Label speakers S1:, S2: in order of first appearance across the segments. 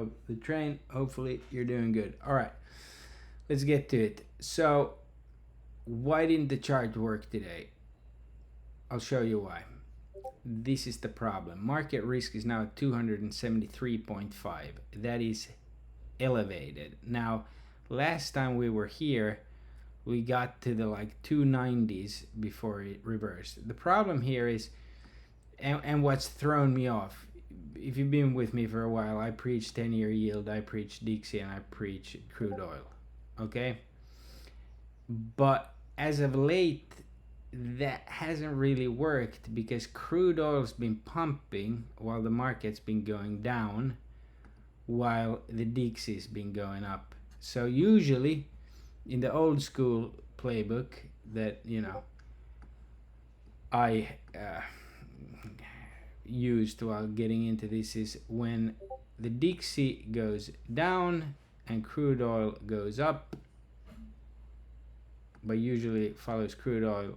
S1: of the train. Hopefully you're doing good. All right, let's get to it. So why didn't the chart work today? I'll show you why. This is the problem. Market risk is now 273.5. That is elevated. Now, last time we were here, we got to the like 290s before it reversed. The problem here is, and what's thrown me off, if you've been with me for a while, I preach 10-year yield, I preach Dixie, and I preach crude oil. Okay? But as of late, that hasn't really worked because crude oil's been pumping while the market's been going down, while the Dixie's been going up. So usually in the old school playbook that I used while getting into this is when the Dixie goes down and crude oil goes up, but usually it follows crude oil,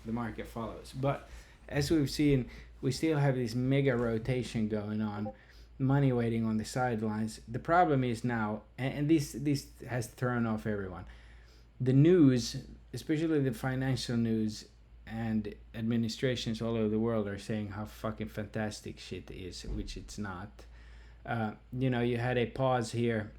S1: the market follows. But as we've seen, we still have this mega rotation going on, money waiting on the sidelines. The problem is now, and this has thrown off everyone, the news, especially the financial news and administrations all over the world, are saying how fucking fantastic shit is, which it's not. You had a pause here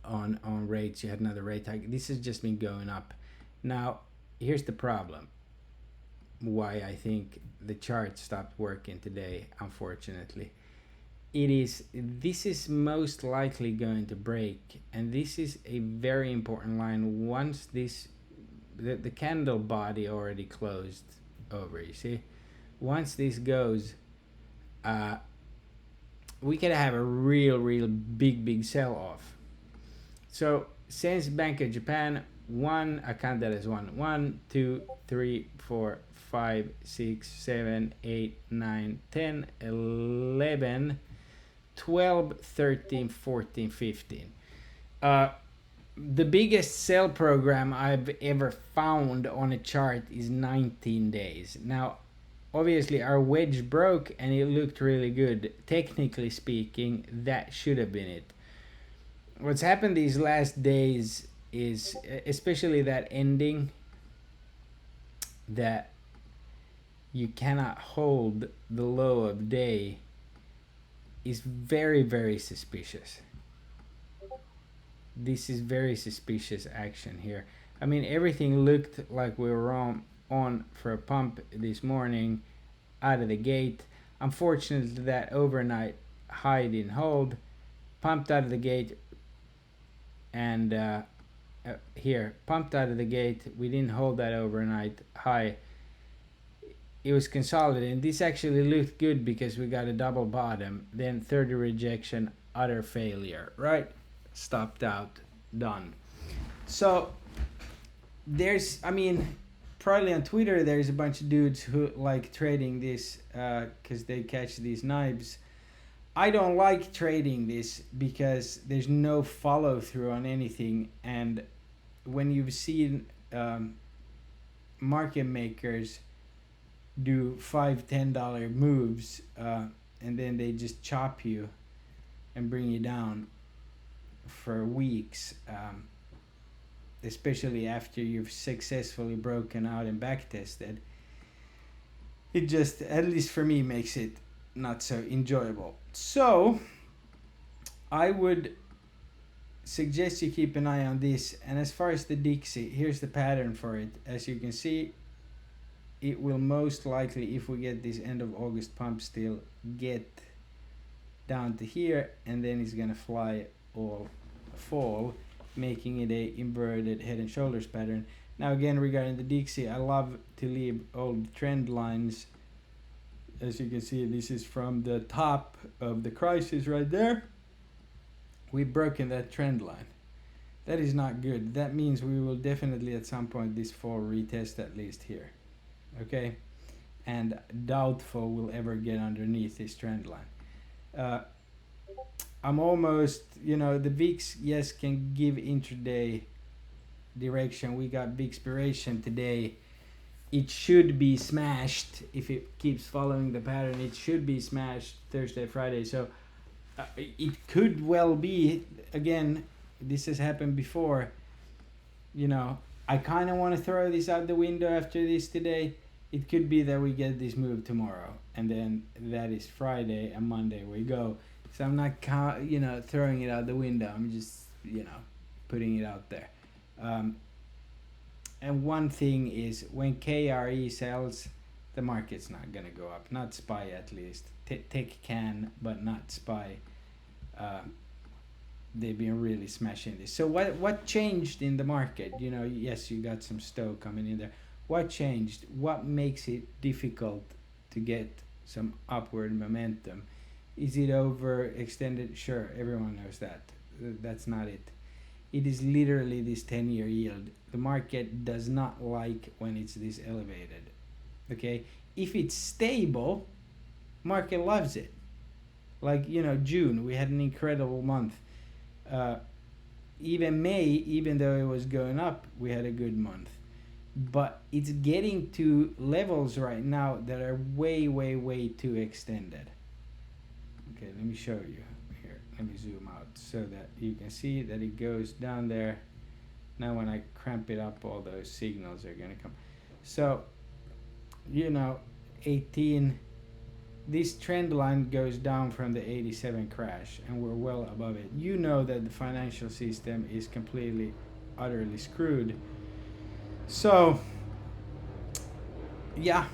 S1: on rates, you had another rate hike. This has just been going up. Now, here's the problem. Why I think the chart stopped working today, unfortunately. This is most likely going to break, and this is a very important line. Once the candle body already closed over, you see, once this goes, we could have a real big sell off. So since Bank of Japan, I count that as 1, 2, 3, 4, 5, 6, 7, 8, 9, 10, 11, 12, 13, 14, 15. The biggest sell program I've ever found on a chart is 19 days. Now, obviously our wedge broke and it looked really good. Technically speaking, that should have been it. What's happened these last days is, especially that ending, that you cannot hold the low of day, is very suspicious. This is very suspicious action here. I mean, everything looked like we were on for a pump this morning out of the gate. Unfortunately, that overnight high didn't hold. Pumped out of the gate, and here, pumped out of the gate. We didn't hold that overnight high. It was consolidating. This actually looked good because we got a double bottom, then 30 rejection, utter failure, right? Stopped out, done. So probably on Twitter there's a bunch of dudes who like trading this because they catch these knives. I don't like trading this because there's no follow through on anything, and when you've seen market makers do $5-10 moves and then they just chop you and bring you down for weeks, especially after you've successfully broken out and back tested, it just, at least for me, makes it not so enjoyable. So I would suggest you keep an eye on this. And as far as the Dixie, here's the pattern for it. As you can see, it will most likely, if we get this end of August pump, still get down to here, and then it's gonna fly all fall, making it a inverted head and shoulders pattern. Now again, regarding the Dixie, I love to leave old trend lines. As you can see, this is from the top of the crisis right there. We've broken that trend line. That is not good. That means we will definitely at some point this fall retest at least here. Okay? And doubtful we'll ever get underneath this trend line. I'm almost, the VIX, yes, can give intraday direction. We got VIXpiration today. It should be smashed if it keeps following the pattern. It should be smashed Thursday, Friday. So it could well be, again, this has happened before, you know, I kind of want to throw this out the window after this today. It could be that we get this moved tomorrow, and then that is Friday, and Monday we go. So I'm not, throwing it out the window. I'm just, putting it out there. And one thing is, when KRE sells, the market's not gonna go up. Not SPY, at least. Tech can, but not SPY. They've been really smashing this. So what changed in the market? Yes, you got some stow coming in there. What changed? What makes it difficult to get some upward momentum? Is it overextended? Sure, everyone knows that. That's not it. It is literally this 10-year yield. The market does not like when it's this elevated. Okay? If it's stable, market loves it. Like, June, we had an incredible month. Even May, even though it was going up, we had a good month. But it's getting to levels right now that are way, way, way too extended. Okay, let me show you here. Let me zoom out so that you can see that it goes down there. Now when I cramp it up, all those signals are going to come. So, 18, this trend line goes down from the 87 crash, and we're well above it. You know that the financial system is completely, utterly screwed. So, yeah,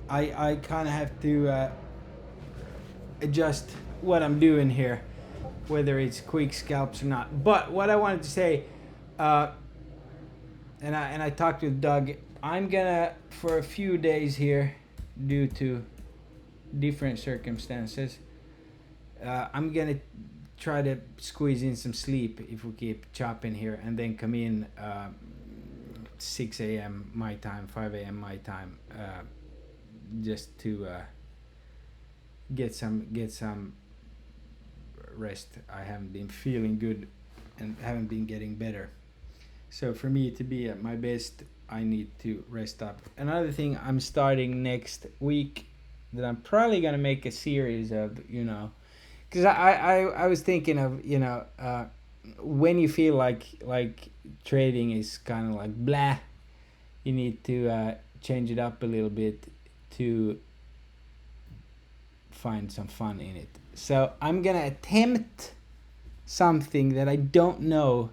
S1: I kind of have to adjust what I'm doing here, whether it's quick scalps or not. But what I wanted to say, and I talked with Doug, I'm gonna, for a few days here, due to different circumstances, I'm gonna try to squeeze in some sleep if we keep chopping here, and then come in 6 a.m. my time, 5 a.m. my time, just to get some rest. I haven't been feeling good and haven't been getting better. So for me to be at my best, I need to rest up. Another thing I'm starting next week that I'm probably gonna make a series of, because I was thinking of, when you feel like trading is kind of like blah, you need to change it up a little bit to find some fun in it. So I'm gonna attempt something that I don't know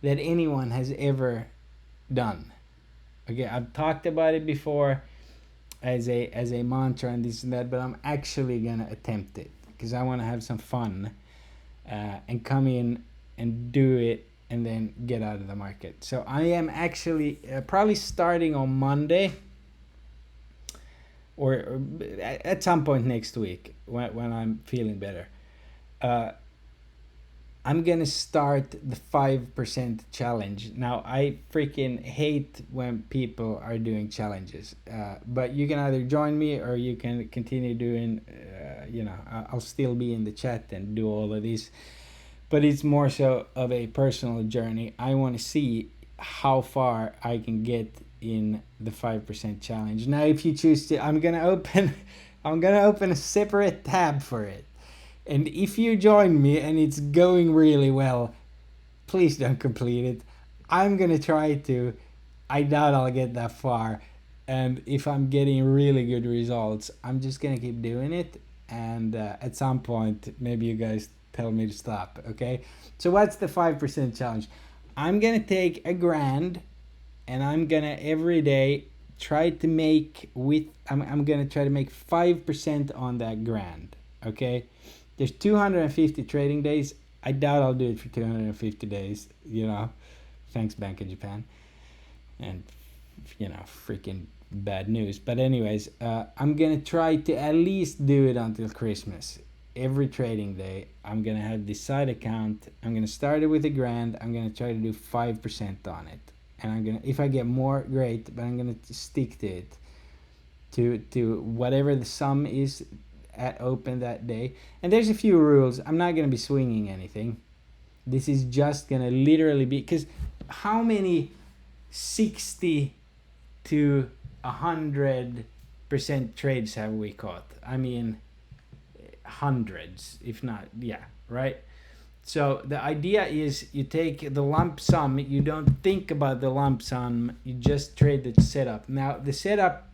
S1: that anyone has ever done. Okay, I've talked about it before as a mantra and this and that, but I'm actually gonna attempt it because I want to have some fun and come in and do it and then get out of the market. So I am actually probably starting on Monday or at some point next week when I'm feeling better. I'm gonna start the 5% challenge. Now, I freaking hate when people are doing challenges, but you can either join me or you can continue doing, I'll still be in the chat and do all of this, but it's more so of a personal journey. I want to see how far I can get in the 5% challenge. Now, if you choose to, I'm gonna open a separate tab for it. And if you join me and it's going really well, please don't complete it. I'm gonna try to. I doubt I'll get that far. And if I'm getting really good results, I'm just gonna keep doing it. And at some point, maybe you guys tell me to stop, okay? So what's the 5% challenge? I'm gonna take $1,000 and I'm gonna every day try to make I'm gonna try to make 5% on that $1,000, okay? There's 250 trading days. I doubt I'll do it for 250 days, Thanks, Bank of Japan. And, freaking bad news. But anyways, I'm going to try to at least do it until Christmas. Every trading day, I'm going to have this side account. I'm going to start it with $1,000. I'm going to try to do 5% on it. And if I get more, great. But I'm going to stick to it. To whatever the sum is at open that day. And there's a few rules. I'm not going to be swinging anything. This is just going to literally be, because how many 60 to 100% trades have we caught? I mean, hundreds, if not, yeah, right? So the idea is you take the lump sum, you don't think about the lump sum, you just trade the setup. Now the setup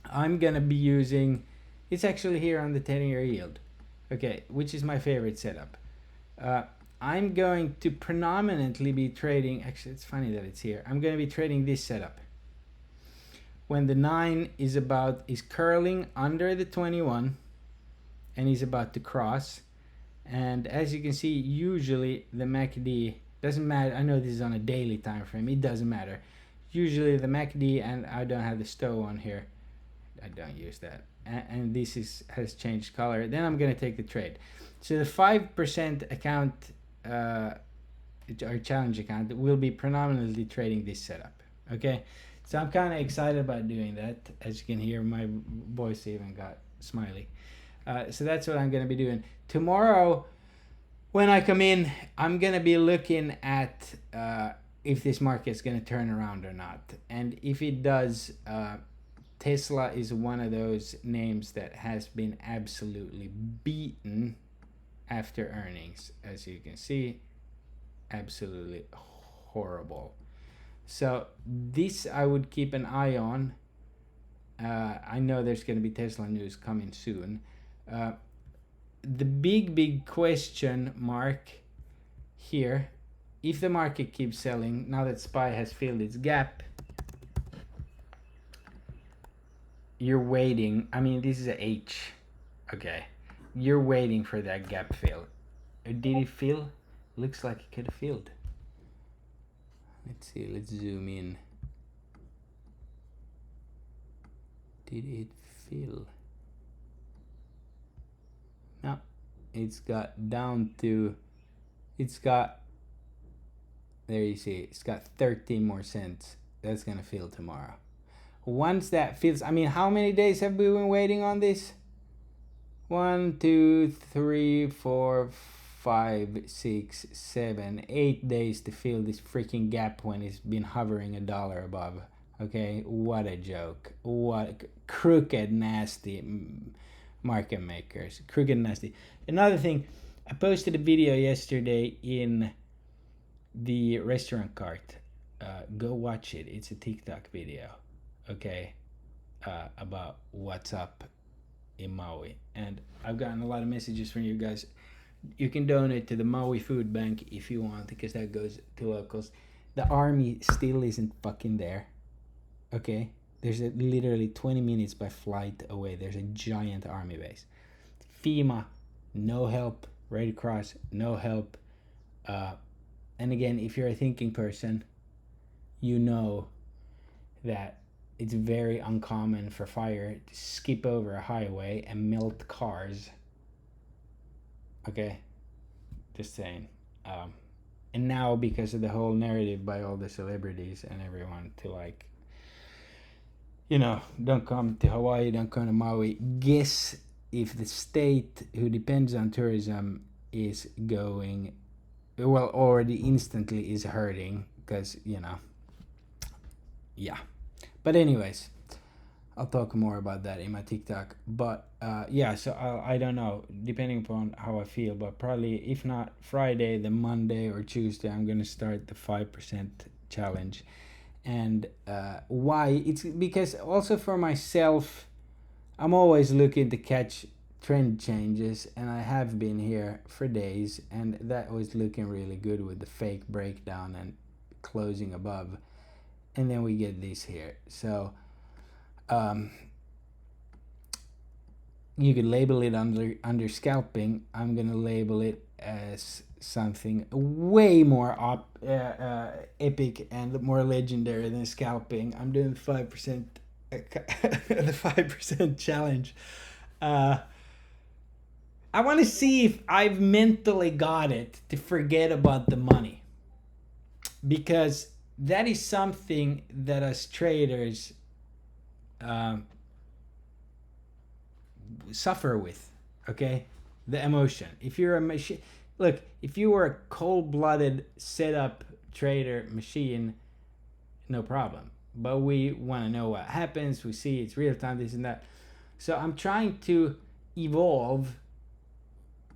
S1: I'm gonna be using, it's actually here on the 10-year yield, okay, which is my favorite setup. I'm going to predominantly be trading, actually it's funny that it's here, I'm gonna be trading this setup. When the 9 is curling under the 21 and is about to cross, and as you can see, usually the MACD doesn't matter. I know this is on a daily time frame, it doesn't matter. Usually the MACD, and I don't have the STO on here, I don't use that, and this has changed color, then I'm gonna take the trade. So the 5% account, our challenge account, will be predominantly trading this setup, okay? So I'm kind of excited about doing that. As you can hear, my voice even got smiley. So that's what I'm going to be doing. Tomorrow, when I come in, I'm going to be looking at if this market is going to turn around or not. And if it does, Tesla is one of those names that has been absolutely beaten after earnings. As you can see, absolutely horrible. So this I would keep an eye on. I know there's going to be Tesla news coming soon. The big question mark here, if the market keeps selling, now that SPY has filled its gap, you're waiting. I mean, this is a H, okay? You're waiting for that gap fill. Did it fill? Looks like it could have filled. Let's see, let's zoom in. Did it fill? No, it's got down to, there you see, it's got 13 more cents. That's gonna fill tomorrow. Once that fills, I mean, how many days have we been waiting on this? 1, 2, 3, 4, 5, 6, 7, 8 days to fill this freaking gap when it's been hovering $1 above. Okay, what a joke. What crooked, nasty market makers. Crooked, nasty. Another thing, I posted a video yesterday in the restaurant cart. Go watch it. It's a TikTok video, okay, about what's up in Maui. And I've gotten a lot of messages from you guys. You can donate to the Maui Food Bank if you want, because that goes to locals. The army still isn't fucking there, okay? There's literally 20 minutes by flight away. There's a giant army base. FEMA, no help. Red Cross, no help. And again, if you're a thinking person, you know that it's very uncommon for fire to skip over a highway and melt cars. Okay, just saying. And now, because of the whole narrative by all the celebrities and everyone to, like, you know, don't come to Hawaii, don't come to Maui. Guess if the state who depends on tourism is going, well, already instantly is hurting, because, you know, yeah. But anyways, I'll talk more about that in my TikTok. But yeah, so I don't know, depending upon how I feel, but probably if not Friday, then Monday or Tuesday, I'm gonna start the 5% challenge. And why? It's because also for myself, I'm always looking to catch trend changes, and I have been here for days, and that was looking really good with the fake breakdown and closing above, and then we get this here. So you could label it under scalping. I'm gonna label it as something way more epic and more legendary than scalping. I'm doing 5%, the 5% challenge. I want to see if I've mentally got it to forget about the money, because that is something that as traders suffer with, okay? The emotion. If you're a machine, look, if you were a cold-blooded setup trader machine, no problem. But we want to know what happens. We see it's real time, this and that. So I'm trying to evolve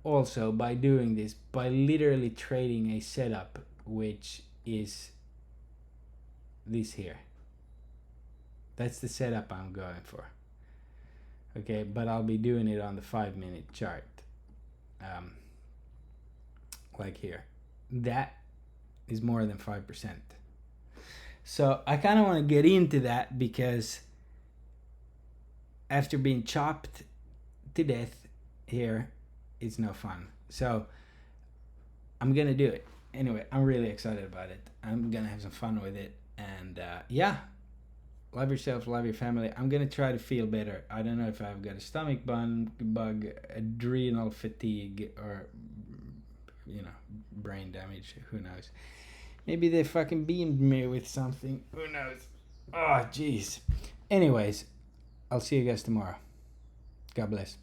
S1: also by doing this, by literally trading a setup which is this here. That's the setup I'm going for. Okay, but I'll be doing it on the 5-minute chart. Like here. That is more than 5%. So I kind of want to get into that because after being chopped to death here, it's no fun. So I'm gonna do it anyway. I'm really excited about it. I'm gonna have some fun with it, and yeah, love yourself, love your family. I'm gonna try to feel better. I don't know if I've got a stomach bug, adrenal fatigue, or brain damage. Who knows? Maybe they fucking beamed me with something. Who knows? Oh jeez. Anyways, I'll see you guys tomorrow. God bless.